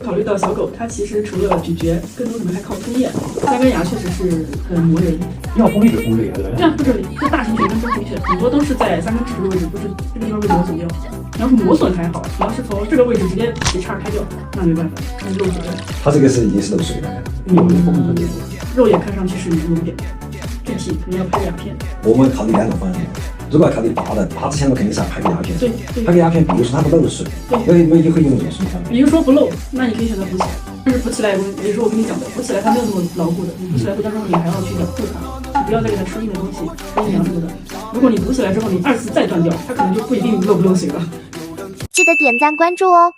考虑到小狗它其实除了咀嚼，更多可能还靠吞咽，三根牙确实是很磨人。要锋一直锋这里，对吧？这样不这里，这大型犬跟中型犬很多都是在三根齿轮的位置，不是这个地方被磨损掉。你要是磨损还好，你要是从这个位置直接给叉开掉，那没办法，那漏水了。它这个是已经是漏水了，有的锋特别多。肉眼看上去是有点，具体可能要拍个牙片。我们考虑两种方案。如果要考虑拔的，拔之前我肯定是要拍个牙片。对，拍个牙片，比如说它不漏水，对，我们就会用一种什么方法？比如说不漏，那你可以选择补起来。但是补起来，也是我跟你讲的，补起来它没有那么牢固的。你补起来回家之后，你还要去养护它，你不要再给它吃硬的东西，跟粮什么的。如果你补起来之后，你2次再断掉，它可能就不一定漏不漏水了。记得点赞关注哦。